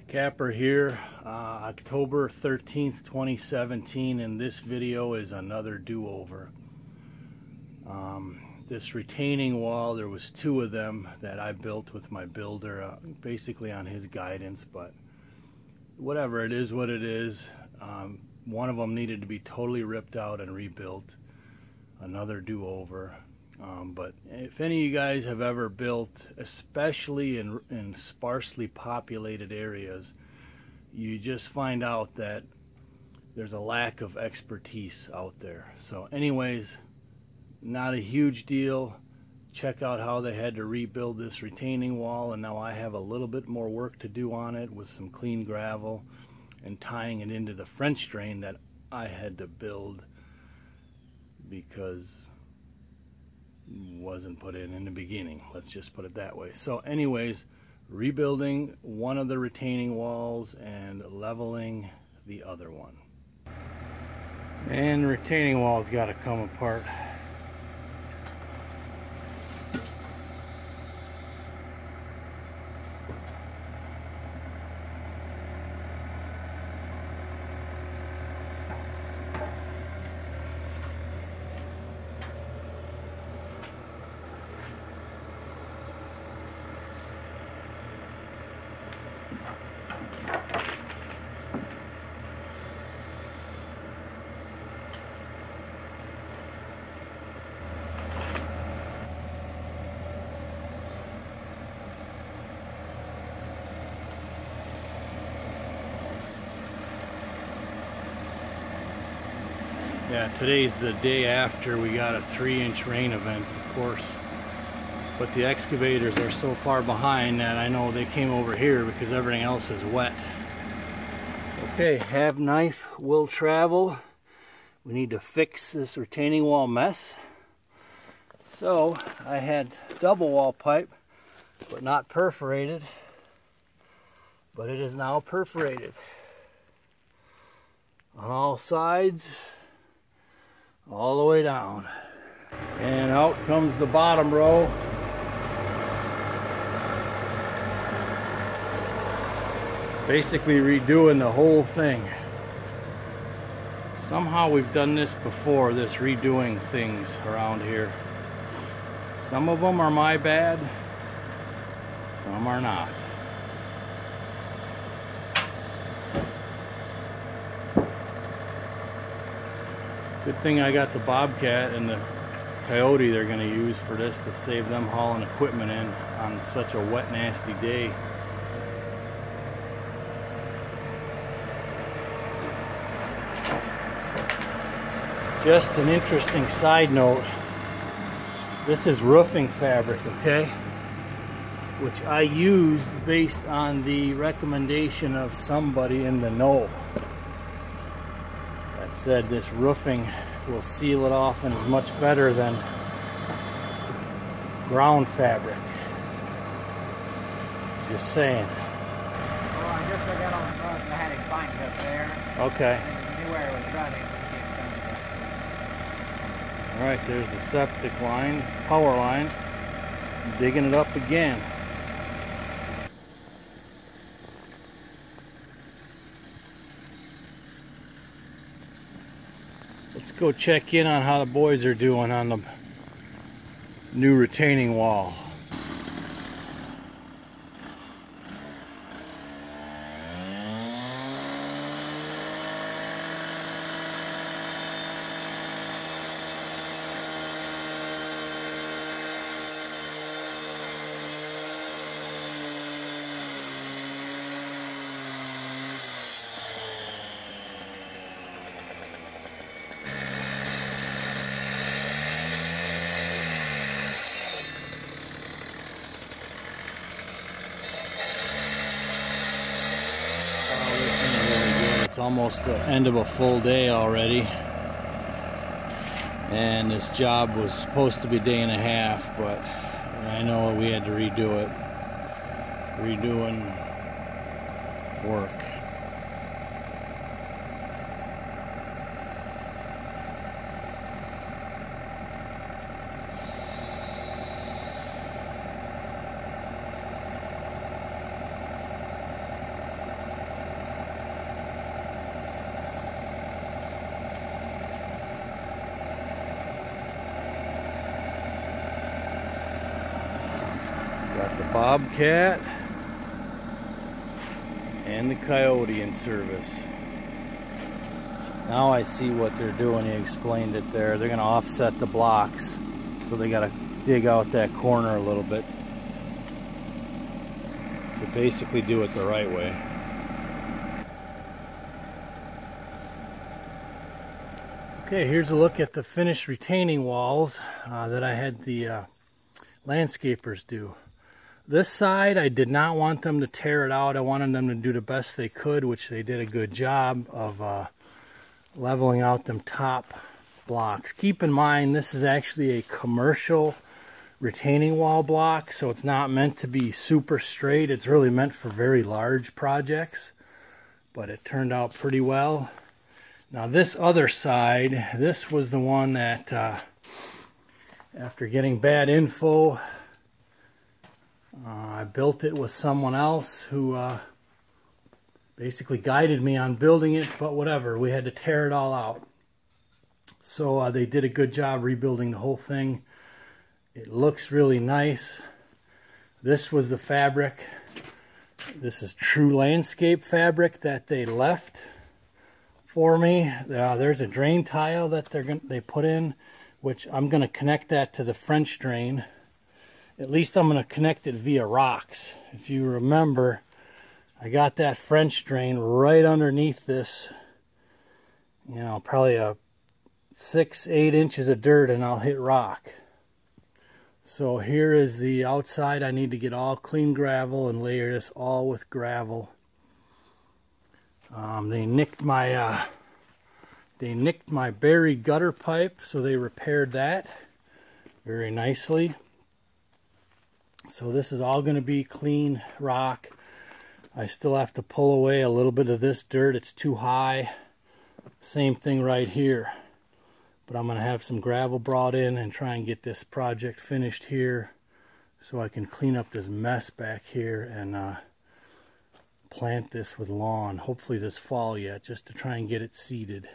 Kapper here, October 13th, 2017, and this video is another do-over. This retaining wall, there was two of them that I built with my builder, basically on his guidance, but whatever, it is what it is. One of them needed to be totally ripped out and rebuilt, another do-over. But if any of you guys have ever built, especially in sparsely populated areas, you just find out that there's a lack of expertise out there. So anyways, not a huge deal. Check out how they had to rebuild this retaining wall, and now I have a little bit more work to do on it with some clean gravel and tying it into the French drain that I had to build because wasn't put in the beginning, let's just put it that way. So anyways, rebuilding one of the retaining walls and leveling the other one, and the retaining wall's got to come apart. Yeah, today's the day after we got a 3-inch rain event, of course. But the excavators are so far behind that I know they came over here because everything else is wet. Okay, have knife will travel. We need to fix this retaining wall mess. So I had double wall pipe, but not perforated. But it is now perforated on all sides, all the way down, and out comes the bottom row. Basically redoing the whole thing. Somehow we've done this before, this redoing things around here. Some of them are my bad, some are not. Good thing I got the Bobcat and the Coyote they're going to use for this to save them hauling equipment in on such a wet, nasty day. Just an interesting side note. This is roofing fabric, okay? Which I used based on the recommendation of somebody in the know. Said this roofing will seal it off and is much better than ground fabric. Just saying. Well, I just got on the front and I had it find it up there. Okay. I knew where it was running. Alright, there's the septic line, power line. I'm digging it up again. Let's go check in on how the boys are doing on the new retaining wall. It's almost the end of a full day already, and this job was supposed to be a day and a half, but I know we had to redo it. Redoing work. Bobcat and the Coyote in service. Now I see what they're doing. He explained it there. They're going to offset the blocks, so they got to dig out that corner a little bit to basically do it the right way. Okay, here's a look at the finished retaining walls that I had the landscapers do. This side, I did not want them to tear it out. I wanted them to do the best they could, which they did a good job of leveling out them top blocks. Keep in mind, this is actually a commercial retaining wall block, so it's not meant to be super straight. It's really meant for very large projects, but it turned out pretty well. Now this other side, this was the one that after getting bad info, I built it with someone else who basically guided me on building it, but whatever, we had to tear it all out. So they did a good job rebuilding the whole thing. It looks really nice. This was the fabric. This is true landscape fabric that they left for me. There's a drain tile that they put in, which I'm going to connect that to the French drain. At least I'm going to connect it via rocks. If you remember, I got that French drain right underneath this, you know, probably a 6-8 inches of dirt, and I'll hit rock. So here is the outside. I need to get all clean gravel and layer this all with gravel. They nicked my buried gutter pipe, so they repaired that very nicely. So this is all going to be clean rock. I still have to pull away a little bit of this dirt. It's too high. Same thing right here. But I'm going to have some gravel brought in and try and get this project finished here so I can clean up this mess back here and plant this with lawn, hopefully this fall yet, just to try and get it seeded.